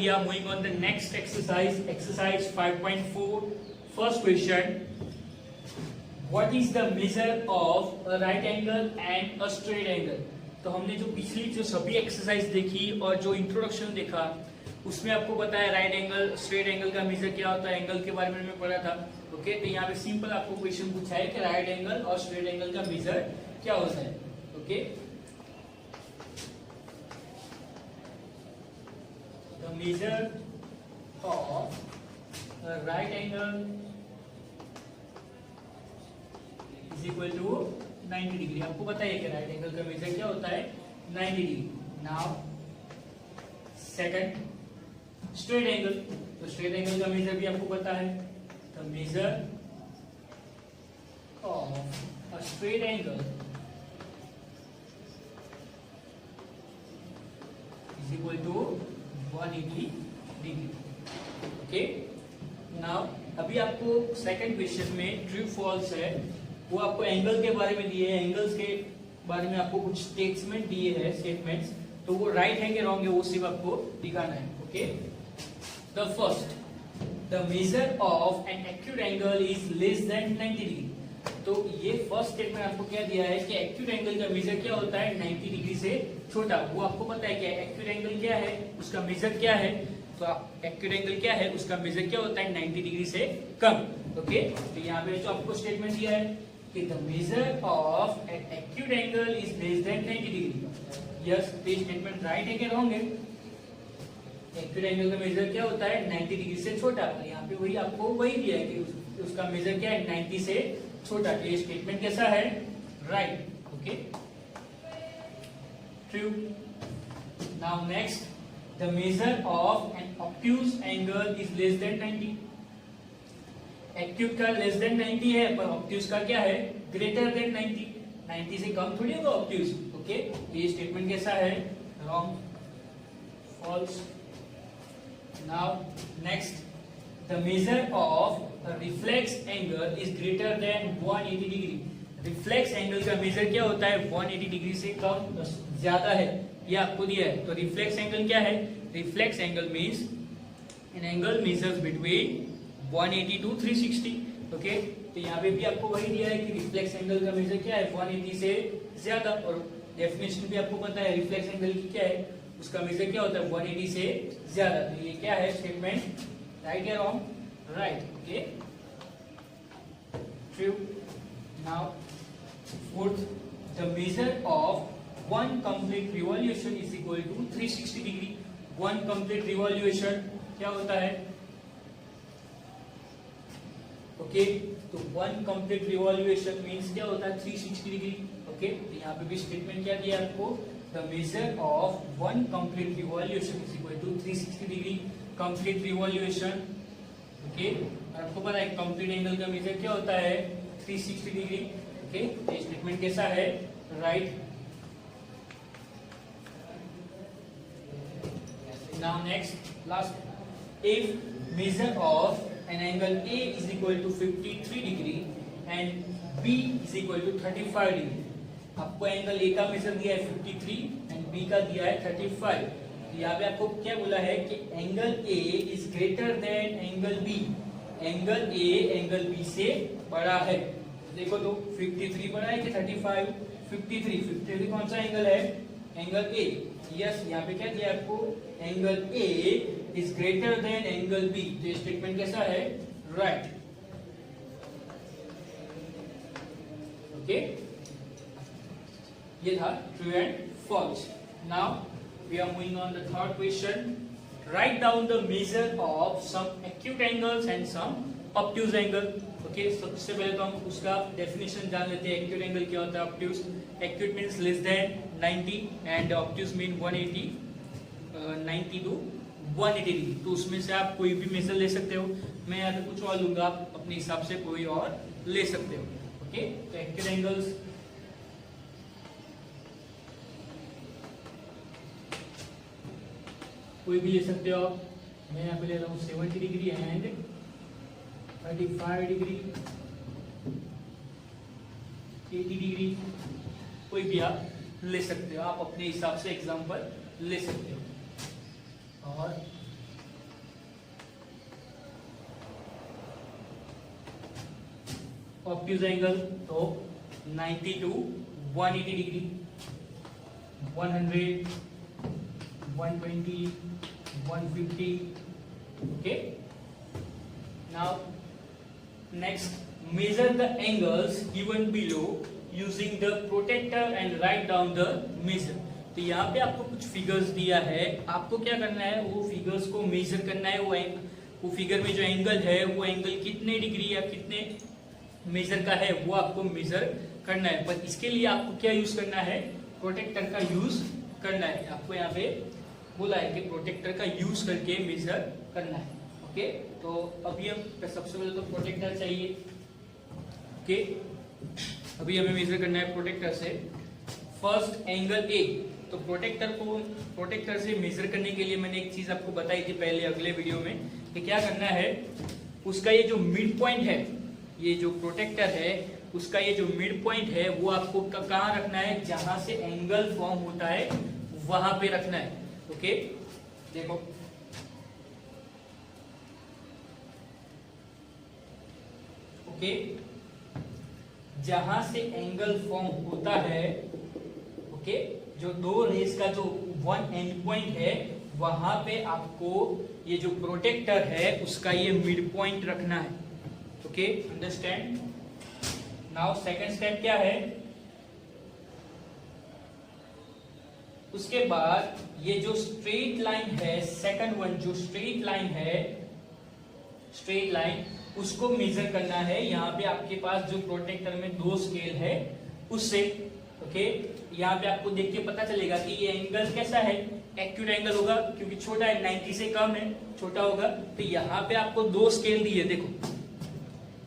we are moving on the next exercise, exercise 5.4. First question, what is the measure of a right angle and a straight angle? तो हमने जो पिछली जो सभी exercise देखी और जो इंट्रोडक्शन देखा उसमें आपको पता है राइट एंगल स्ट्रेट एंगल का मेजर क्या होता है, एंगल के बारे में मैं पढ़ा था. ओके, तो यहाँ पे सिंपल आपको क्वेश्चन पूछा है कि राइट एंगल और स्ट्रेट एंगल का मेजर क्या होता है. Okay, the measure of right angle is equal to 90 degree. आपको पता है कि राइट एंगल का मेजर क्या होता है, 90 degree. Now second straight angle, तो स्ट्रेट एंगल का मेजर भी आपको पता है. The measure of a straight angle is equal to 180 degree. Okay, now अभी आपको सेकंड क्वेश्चन में ट्रू फॉल्स है, वो आपको एंगल के बारे में दिए हैं, एंगल्स के बारे में आपको कुछ स्टेटमेंट दिए हैं, स्टेटमेंट्स, तो वो राइट है कि रॉन्ग है वो सिर्फ आपको दिखाना है. Okay, the first, the measure of an acute angle is less than 90 degree. तो ये फर्स्ट स्टेटमेंट आपको क्या दिया है कि एक्यूट एंगल का मेजर क्या होता है, 90 डिग्री से छोटा. वो आपको पता है कि एक्यूट एंगल क्या है, उसका मेजर क्या है, तो एक्यूट एंगल क्या है, उसका मेजर क्या होता है, 90 डिग्री से कम. ओके, तो यहाँ पे जो आपको स्टेटमेंट दिया है कि the measure of an acute angle is less than 90 degree. Yes, ये स्टेटमेंट राइट है कि रॉन्ग है. एक्यूट एंगल का मेजर क्या होता है, 90 डिग्री से छोटा. और यहाँ पे वही आपको वही दिया है कि उसका मेजर क्या है, 90 से छोटा. तो ये स्टेटमेंट कैसा है, right. Okay, true. Now next, the measure of an obtuse angle is less than 90. Acute का लेस देन 90 है, पर ऑब्ट्यूज का क्या है, ग्रेटर देन 90. 90 से कम थोड़ी होगा ऑब्ट्यूज. ओके, ये स्टेटमेंट कैसा है, wrong, false. Now next, the measure of reflex angle is greater than 180 degree. Reflex angle का मेजर क्या होता है, 180 डिग्री से कम ज्यादा है, ये आपको दिया है. तो रिफ्लेक्स एंगल क्या है, reflex angle means an angle measures between 180 to 360. Okay, तो यहाँ पे भी आपको वही दिया है कि रिफ्लेक्स एंगल का मेजर क्या है, 180 से ज्यादा. और डेफिनेशन भी आपको पता है रिफ्लेक्स एंगल की क्या है, उसका मेजर क्या होता है, 180 से ज्यादा. तो ये क्या है स्टेटमेंट, राइट या wrong, right. Okay, true. Now fourth, the measure of one complete revolution is equal to 360 degree. One complete revolution क्या होता है. ओके, तो वन कंप्लीट रिवॉल्यूशन मींस क्या होता है, 360 डिग्री. ओके, तो यहाँ पे भी स्टेटमेंट क्या दिया आपको, the measure of one complete revolution is equal to 360 degree. Complete revolution. Okay, आपको पता है कंप्लीट एंगल का मेजर क्या होता है, 360 डिग्री. ओके, तो स्टेटमेंट कैसा है, right. Now next last, if measure of an angle A is equal to 53 degree and B is equal to 35 degree. आपको एंगल A का मेजर दिया है 53 एंड B का दिया है 35. तो यहाँ पे आपको क्या बोला है कि angle A is greater than angle B. Angle A angle B से बड़ा है. देखो तो 53 बड़ा है कि 35. 53 कौन सा एंगल है, एंगल A. यस, यहाँ पे क्या दिया आपको, angle A is greater than angle B. तो ये स्टेटमेंट कैसा है, राइट. ओके, ये था true and false. Now we are moving on the third question. Right down the measure of some acute angles and some obtuse angle. Okay, सबसे पहले तो हम उसका डेफिनेशन जान लेते हैं. एक्यूट एंगल क्या होता है, obtuse. Acute means less than 90 and obtuse mean 180, 90 to 180 degree. तो उसमें से आप कोई भी मेजर ले सकते हो. मैं यहाँ पे कुछ और लूंगा, आप अपने हिसाब से कोई और ले सकते हो. ओके, तो एक्यूट एंगल्स कोई भी ले सकते हो आप. मैं यहाँ पे ले रहा हूँ 70 डिग्री एंड 35 डिग्री, 80 डिग्री, कोई भी आप ले सकते हो. आप अपने हिसाब से एग्जांपल ले सकते हो. और ऑब्ट्यूज एंगल, तो 90 to 180 degree, 100, 120, 150. Okay. Now, next, measure the angles given below using the protractor and write down the measure. तो यहाँ पे आपको कुछ फिगर्स दिया है, आपको क्या करना है, वो फिगर्स को मेजर करना है. वो फिगर में जो एंगल है वो एंगल कितने डिग्री या कितने मेजर का है वो आपको मेजर करना है. पर इसके लिए आपको क्या यूज करना है, प्रोटेक्टर का यूज करना है. आपको यहाँ पे बोला है कि प्रोटेक्टर का यूज करके मेजर करना है. ओके, तो अभी हम सबसे पहले तो प्रोटेक्टर चाहिए. ओके, अभी हमें मेजर करना है प्रोटेक्टर से. फर्स्ट एंगल ए, तो प्रोटेक्टर से मेजर करने के लिए मैंने एक चीज आपको बताई थी पहले अगले वीडियो में कि क्या करना है. उसका ये जो मिड पॉइंट है, ये जो प्रोटेक्टर है उसका ये जो मिड पॉइंट है वो आपको कहाँ रखना है, जहां से एंगल फॉर्म होता है वहां पे रखना है. ओके, देखो ओके, जहां से एंगल फॉर्म होता है, ओके, जो दो रेस का जो वन एंड पॉइंट है वहां पे आपको ये जो प्रोटेक्टर है उसका ये मिड पॉइंट रखना है. Okay, understand. Now second step क्या है, उसके बाद ये जो स्ट्रेट लाइन है, सेकंड वन जो स्ट्रेट लाइन है, स्ट्रेट लाइन उसको मेजर करना है. यहाँ पे आपके पास जो प्रोटेक्टर में दो स्केल है उससे. ओके, यहाँ पे आपको देख के पता चलेगा कि ये एंगल कैसा है, एक्यूट एंगल होगा क्योंकि छोटा है, 90 से कम है, छोटा होगा. तो यहाँ पे आपको दो स्केल दिए, देखो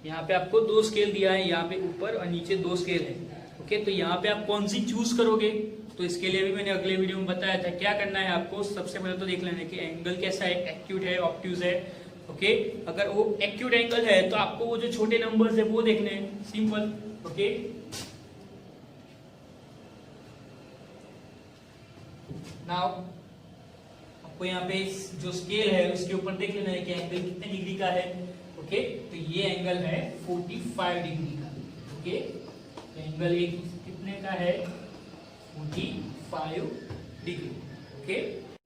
यहाँ पे आपको दो स्केल दिया है, यहाँ पे ऊपर और नीचे दो स्केल है. ओके, तो यहाँ पे आप कौन सी चूज करोगे, तो इसके लिए भी मैंने अगले वीडियो में बताया था. क्या करना है आपको, सबसे पहले तो देख लेना है कि एंगल कैसा है, एक्यूट है, ऑब्ट्यूज है. ओके, अगर वो एक्यूट एंगल है तो आपको वो जो छोटे नंबर्स है वो देखने हैं, सिंपल. ओके, नाउ आपको यहाँ पे जो स्केल है उसके ऊपर देख लेना है कि एंगल कितने डिग्री का है. ओके, तो ये एंगल है 45 डिग्री का. ओके, एंगल एक कितने का है, 45 degree. Okay,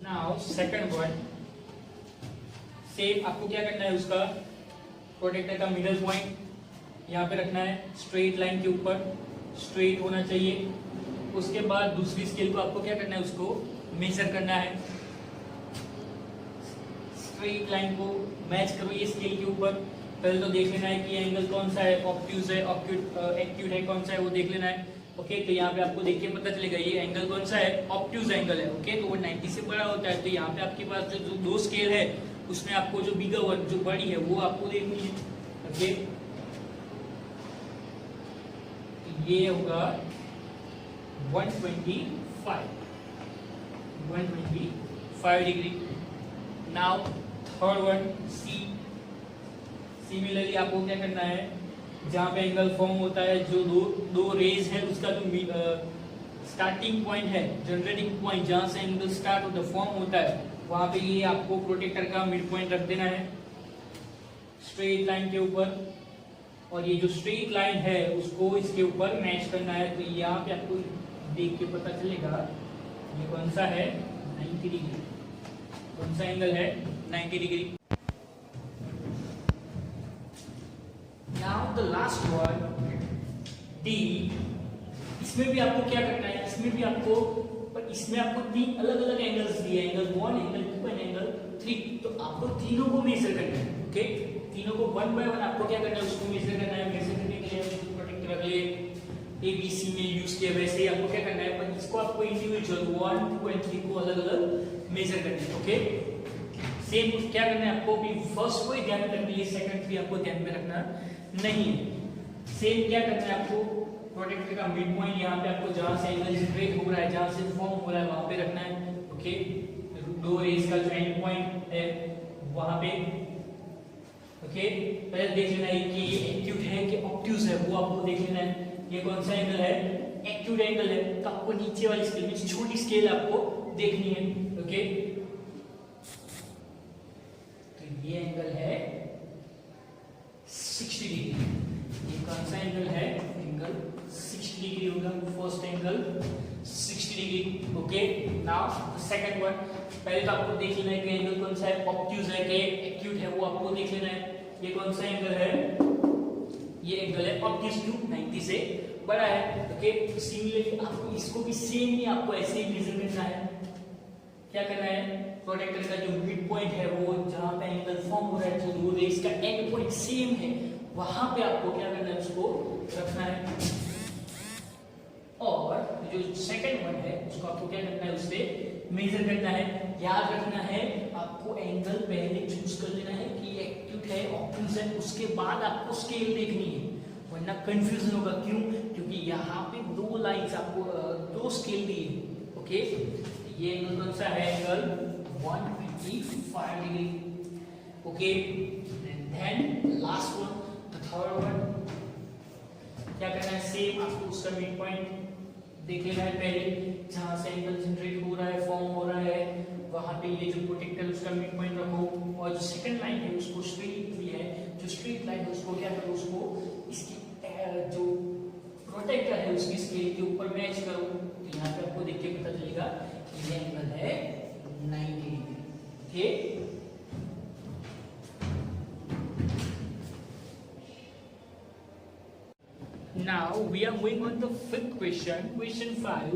now second one से आपको क्या करना है, उसका प्रोटेक्टर का मिडल पॉइंट यहाँ पे रखना है, स्ट्रेट लाइन के ऊपर, स्ट्रेट होना चाहिए. उसके बाद दूसरी स्केल को आपको क्या करना है, उसको मेजर करना है. स्ट्रेट लाइन को मैच करो ये स्केल के ऊपर. पहले तो देख लेना है कि एंगल कौन सा है, ऑब्ट्यूज है, एक्यूट है, कौन सा है वो देख लेना है. ओके, तो यहाँ पे आपको देख के पता चलेगा ये एंगल कौन सा है, ऑब्ट्यूज एंगल है. ओके, तो वो 90 से बड़ा होता है. तो यहाँ पे आपके पास जो दो स्केल है उसमें आपको जो बिगर वन जो बड़ी है वो आपको देखनी है. ओके, ये होगा 125 डिग्री. नाउ थर्ड वन सी. सिमिलरली आपको क्या करना है, जहां पे एंगल फॉर्म होता है, जो दो रेज है उसका जो स्टार्टिंग पॉइंट है, जनरेटिंग पॉइंट जहां से एंगल स्टार्ट होता है, फॉर्म होता है, वहां पे ये आपको प्रोटेक्टर का मिड पॉइंट रख देना है स्ट्रेट लाइन के ऊपर. और ये जो स्ट्रेट लाइन है उसको इसके ऊपर मैच करना है. तो यहाँ पे आपको देख के पता चलेगा ये कौन सा है, 90 डिग्री. कौन सा एंगल है, 90 degree. Now the last one D. इसमें भी आपको क्या करना है, इसमें भी आपको, पर इसमें आपको तीन अलग अलग एंगल्स दिए, एंगल 1, एंगल 2 एंड एंगल 3. तो आपको तीनों को मेजर करना है. ओके, तीनों को वन बाय वन आपको क्या करना है, उसको मेजर करना है. मेजर करने के लिए प्रोटेक्टर अगले ABC में यूज किया वैसे ही आपको क्या करना है, पर इसको आपको इंडिविजुअल 1, 2 एंड 3 को अलग अलग मेजर करना है. ओके, सेम क्या करना है आपको भी, फर्स्ट को ही ध्यान में रखना है, सेकंड भी आपको ध्यान में रखना नहीं है. सेम क्या करना है आपको, प्रोटेक्टर का मिड पॉइंट यहाँ पे आपको जहां से एंगल जनरेट हो रहा है, जहां से फॉर्म हो रहा है वहां पे रखना है. ओके, दो रेज का जो एंड पॉइंट है वहां पे. ओके, पहले देख लेना है कि ये एक्यूट है कि ऑब्ट्यूज है, वो आपको देख लेना है. ये कौन सा एंगल है, एक्यूट एंगल है. तो आपको नीचे वाली स्केल में छोटी स्केल आपको देखनी है. ओके, तो ये एंगल है 60 डिग्री. ये कौन सा एंगल है, एंगल 60 डिग्री होगा, first angle 60 degree. Okay, now second one, पहले तो आपको देख लेना है कि एंगल कौन सा है, ऑब्ट्यूज है कि एक्यूट है, वो आपको देख लेना है। ये कौन सा एंगल है, ये एंगल है ऑब्ट्यूज टू 90 से बड़ा है। ओके, सिमिलरली आपको इसको भी सेम ही आपको ऐसे ही मेजर करना है। क्या करना है, प्रोटेक्टर का जो मिड पॉइंट है, वो जहां पे एंगल फॉर्म हो रहा है, जो रेस का एंड पॉइंट सेम है, वहां पे आपको क्या करना है, उसको रखना है। और जो सेकंड वन है उसको आपको क्या करना है, उससे मेजर करना है। याद रखना है आपको एंगल पहले चूज कर लेना है कि एक्यूट है, ऑब्ट्यूज है, उसके बाद आपको स्केल देखनी है, वरना कंफ्यूजन होगा। क्यों, क्योंकि यहाँ पे दो लाइंस आपको दो स्केल दी है। ओके, ये एंगल कौन सा है, angle 125 degree. Okay, then last one, the third one, क्या करना है, सेम आपको उसका मिड पॉइंट देख लेना है पहले, जहां से एंगल जनरेट हो रहा है, फॉर्म हो रहा है, वहां पे ये जो प्रोटेक्टर उसका मिड पॉइंट रखो। और जो सेकंड लाइन है उसको स्ट्रेट भी है, जो स्ट्रेट लाइन है उसको क्या करो, उसको इसकी जो प्रोटेक्टर है उसकी स्केल के ऊपर मैच करो। तो यहाँ पे आपको देख के पता चलेगा कि ये एंगल है 90 degree. Okay, now we are moving on the fifth question, question 5.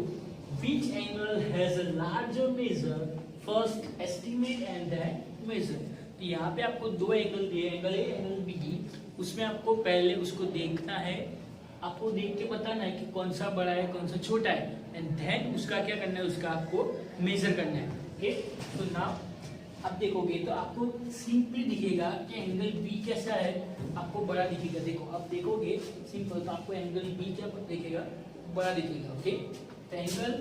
Which angle has a larger measure, first estimate and then measure? तो यहाँ पे आपको दो एंगल दिए, एंगल ए एंगल बी, उसमें आपको पहले उसको देखना है, आपको देख के बताना है कि कौन सा बड़ा है कौन सा छोटा है, एंड देन उसका क्या करना है, उसका आपको मेजर करना है। ओके, तो नाउ अब देखोगे तो आपको सिंपली दिखेगा कि एंगल बी कैसा है, आपको बड़ा दिखेगा। देखो अब देखोगे सिंपल, तो आपको एंगल बी क्या दिखेगा, बड़ा दिखेगा। ओके, तो angle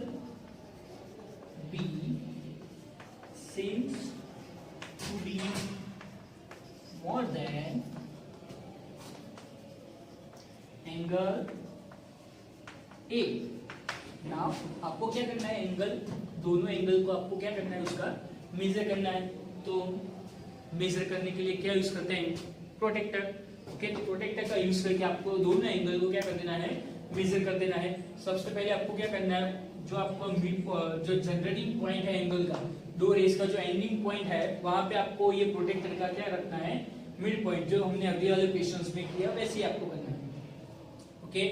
B seems to be more than angle A. Now आपको क्या करना है, एंगल, दोनों एंगल को आपको क्या करना है, उसका मेजर करना है। तो मेजर करने के लिए क्या यूज करते हैं, प्रोटेक्टर। ओके, तो प्रोटेक्टर का यूज करके आपको दोनों एंगल को क्या कर देना है, मेजर कर देना है। सबसे पहले आपको क्या करना है, जो आपको जो जनरेटिंग पॉइंट है एंगल का, दो रेस का जो एंडिंग पॉइंट है, वहां पे आपको ये प्रोटेक्टर का क्या रखना है, मिड पॉइंट, जो हमने अगले वाले क्वेश्चंस में किया वैसे ही आपको करना है। ओके,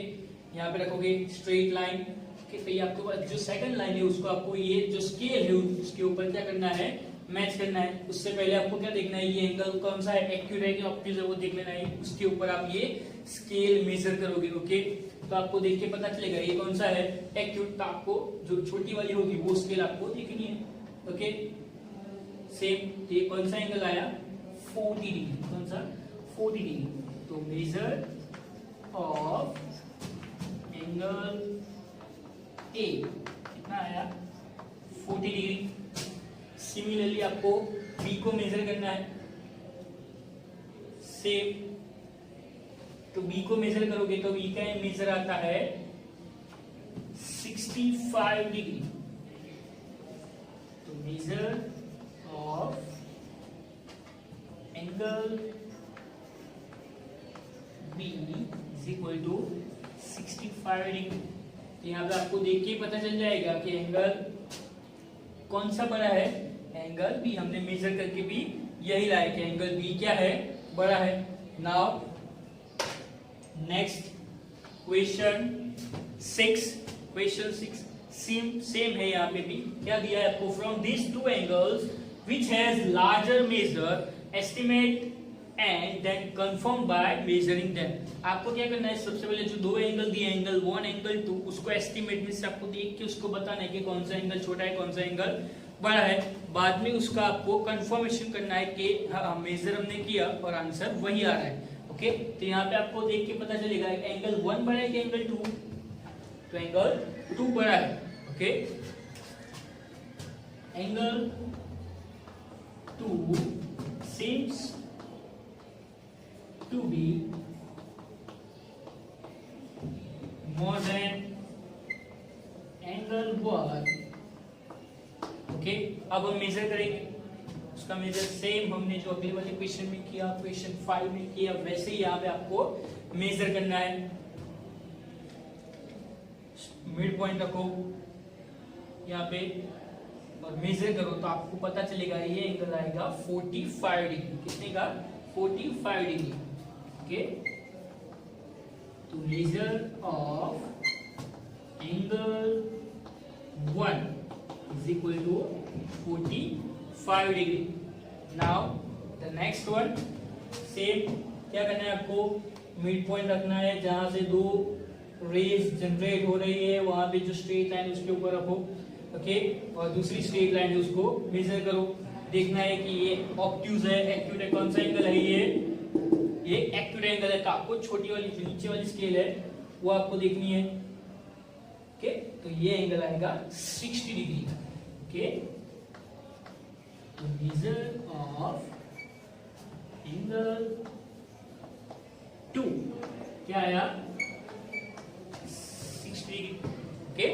यहाँ पे रखोगे स्ट्रेट लाइन। तो ये आपके पास जो सेकंड लाइन है उसको आपको ये जो स्केल है उसके ऊपर क्या करना है, मैच करना है। उससे पहले आपको क्या देखना है, ये एंगल कौन सा है, एक्यूट है कि ऑब्ट्यूज है, वो देख लेना है। उसके ऊपर आप ये स्केल मेजर करोगे। ओके, तो आपको देख के पता चलेगा ये कौन सा है, एक्यूट। तो आपको जो छोटी वाली होगी वो स्केल आपको देखनी है। ओके, सेम ये कौन सा एंगल आया, 40 डिग्री। कौन सा, 40 डिग्री। तो मेजर ऑफ एंगल ए कितना आया, 40 डिग्री। सिमिलरली आपको बी को मेजर करना है, सेम। तो बी को मेजर करोगे तो बी का मेजर आता है 65 डिग्री। तो measure of angle B is equal to 65 degree. तो यहाँ पे आपको देख के पता चल जाएगा कि एंगल कौन सा बड़ा है, एंगल बी। हमने मेजर करके भी यही लाया कि एंगल बी क्या है, बड़ा है। Now next question 6, question 6 same है। यहाँ पे भी क्या दिया है आपको, from this two angles which has larger measure estimate and then confirm by measuring them. आपको क्या करना है, सबसे पहले जो दो एंगल दिए, एंगल 1 एंगल 2, उसको एस्टिमेट में से आपको देख के उसको बताना है कि कौन सा एंगल छोटा है कौन सा एंगल बड़ा है। बाद में उसका आपको कंफर्मेशन करना है कि हाँ मेजर हमने किया और आंसर वही आ रहा है। ओके, तो यहाँ पे आपको देख के पता चलेगा एंगल 1 बड़ा है कि एंगल 2, तो एंगल 2 बड़ा है। Okay, angle 2 seems to be more than angle 1। Okay, अब हम मेजर करेंगे। उसका मेजर सेम हमने जो अगले वाले क्वेश्चन में किया, क्वेश्चन 5 में किया, वैसे ही यहाँ पे आपको मेजर करना है। मिड पॉइंट रखो यहाँ पे और मेजर करो तो आपको पता चलेगा ये एंगल आएगा 45 डिग्री। कितने का? 45 डिग्री। ओके, तो measure of angle 1 is equal to 45 degree. Now the next one, same क्या करना है आपको? मिड पॉइंट रखना है, जहां से दो रेज जनरेट हो रही है वहां पे जो स्ट्रेट लाइन उसके ऊपर रखो। ओके, और दूसरी स्ट्रेट लाइन है उसको मेजर करो। देखना है कि ये ऑब्ट्यूज है, एक्यूट है, कौन सा एंगल है ये एक्यूट एंगल है। तो आपको छोटी वाली जो नीचे वाली स्केल है वो आपको देखनी है। ओके, तो ये एंगल आएगा 60 degree. Okay, major of angle 2 क्या आया? 60 डिग्री। ओके,